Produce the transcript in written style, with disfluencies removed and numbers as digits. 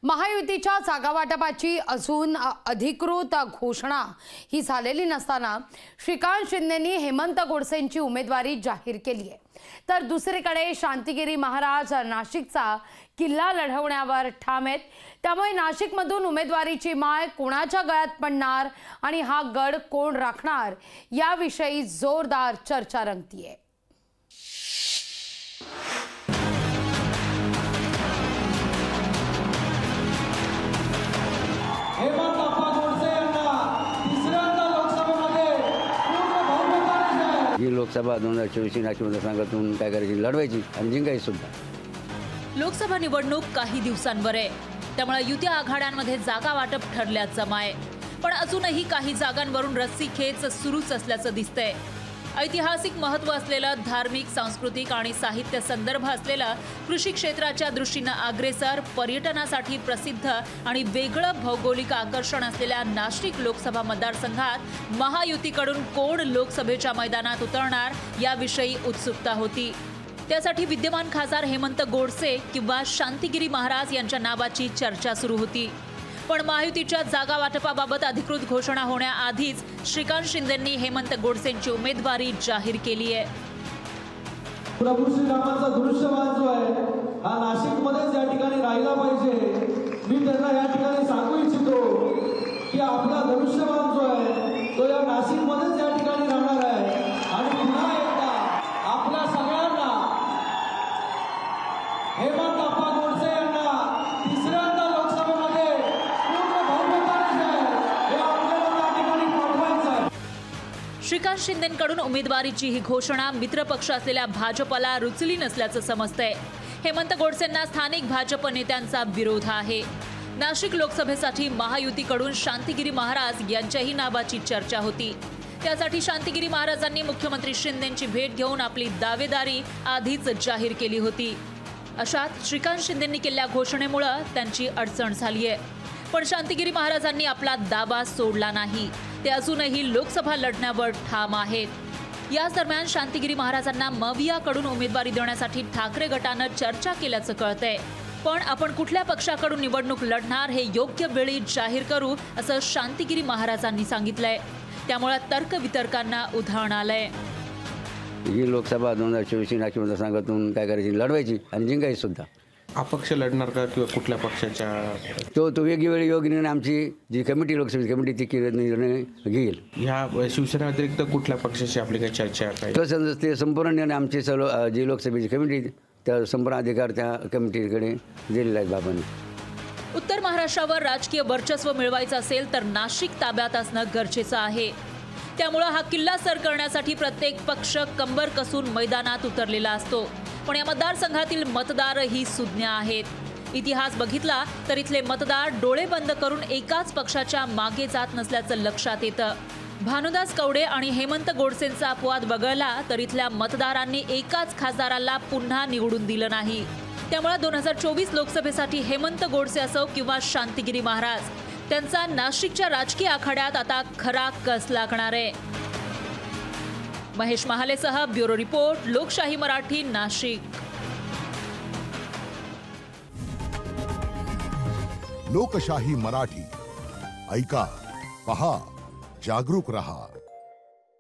महायुतीच्या जागा वाटपाची अजून अधिकृत घोषणा ही झालेली नसताना श्रीकांत शिंदेंनी हेमंत गोडसेंची उमेदवारी जाहीर केली आहे। तर दुसरीकडे शांतिगिरी महाराज नाशिकचा किल्ला लढवण्यावर ठाम आहेत। त्यामुळे नाशिकमधून उमेदवारीची माळ कोणाच्या गळ्यात पडणार आणि हा गड कोण राखणार याविषयी जोरदार चर्चा रंगतीये। ही लोकसभा 2024 नाशिक मतदारसंघातून काय करायची, लढवायची आणि जिंकायची सुद्धा। लोकसभा निवडणूक काही दिवसांवर आहे, त्यामुळे युती आघाड्यांमध्ये जागा वाटप ठरल्याचं माय, पण अजूनही काही जागांवरून रस्सीखेच सुरूच असल्याचं दिसतंय। ऐतिहासिक महत्त्व असलेलं धार्मिक, सांस्कृतिक आणि साहित्य संदर्भ असलेलं कृषी क्षेत्राच्या दृष्टीने अग्रेसर, पर्यटनासाठी प्रसिद्ध आणि वेगळं भौगोलिक आकर्षण असलेल्या नाशिक लोकसभा मतदारसंघात महायुतीकडून कोण लोकसभेच्या मैदानात उतरणार याविषयी उत्सुकता होती। त्यासाठी विद्यमान खासदार हेमंत गोडसे किंवा शांतिगिरी महाराज यांच्या नावाची चर्चा सुरू होती। पण महायुतीच्या जागा वाटपाबाबत अधिकृत घोषणा होण्याआधीच श्रीकांत शिंदेंनी हेमंत गोडसेंची उमेदवारी जाहीर केली आहे। प्रभू श्रीरामांचा दृश्यमान जो आहे हा नाशिकमध्येच या ठिकाणी राहिला पाहिजे। मी त्यांना या ठिकाणी सांगू इच्छितो की आपला दृश्यमान जो आहे तो या नाशिकमध्येच या ठिकाणी राहणार आहे आणि पुन्हा एकदा आपल्या सगळ्यांना हेमंत गोडसे यांना तिसऱ्यांदा लोकसभेमध्ये श्रीकांत शिंदेंकडून उमेदवारीची ही घोषणा मित्रपक्ष असलेल्या भाजपला रुचली नसल्याचं समजतंय। हेमंत गोडसेंना स्थानिक भाजप नेत्यांचा विरोध आहे। नाशिक लोकसभेसाठी महायुतीकडून शांतिगिरी महाराज यांच्याही नावाची चर्चा होती। त्यासाठी शांतिगिरी महाराजांनी मुख्यमंत्री शिंदेंची भेट घेऊन आपली दावेदारी आधीच जाहीर केली होती। अशात श्रीकांत शिंदेंनी केलेल्या घोषणेमुळे त्यांची अडचण झाली आहे। पण शांतिगिरी महाराजांनी आपला दावा सोडला नाही, ते अजूनही लोकसभा लढण्यावर ठाम आहेत। याच दरम्यान शांतिगिरी महाराजांना मवियाकडून उमेदवारी देण्यासाठी ठाकरे गटानं चर्चा केल्याचं कळतंय। पण आपण कुठल्या पक्षाकडून निवडणूक लढणार हे योग्य वेळी जाहीर करू असं शांतिगिरी महाराजांनी सांगितलंय। त्यामुळे तर्कवितर्कांना उधाण आलंय। ही लोकसभा 2024 नाशिक मतदारसंघातून काय करायची, लढवायची आणि जिंकायची सुद्धा। अपक्ष लढणार का किंवा कुठल्या पक्षाच्या तो वेगवेगळी योग्य आमची जी कमिटी लोकसभेची कमिटी ती निर्णय घेईल। ह्या शिवसेना व्यतिरिक्त कुठल्या पक्षाची आपली काही चर्चा काय? तो ते संपूर्ण निर्णय आमची सर्व जी लोकसभेची कमिटी त्या संपूर्ण अधिकार त्या कमिटीकडे दिलेला आहे बाबांनी। उत्तर महाराष्ट्रावर राजकीय वर्चस्व मिळवायचं असेल तर नाशिक ताब्यात असणं गरजेचं आहे। त्यामुळे हा किल्ला सर करण्यासाठी प्रत्येक पक्ष कंबर कसून मैदानात उतरलेला असतो। पण या मतदारसंघातील मतदारही सुज्ञ आहेत। इतिहास बघितला तर इथले मतदार डोळे बंद करून एकाच पक्षाच्या मागे जात नसल्याचं लक्षात येतं। भानुदास कवडे आणि हेमंत गोडसेंचा अपवाद वगळला तर इथल्या मतदारांनी एकाच खासदाराला पुन्हा निवडून दिलं नाही। त्यामुळे 2024 लोकसभेसाठी हेमंत गोडसे असो किंवा शांतिगिरी महाराज, त्यांचा नाशिकच्या राजकीय आखाड्यात आता खरा कस लागणार आहे। महेश महालेसह ब्युरो रिपोर्ट, लोकशाही मराठी, नाशिक। लोकशाही मराठी, ऐका, पहा, जागरूक रहा।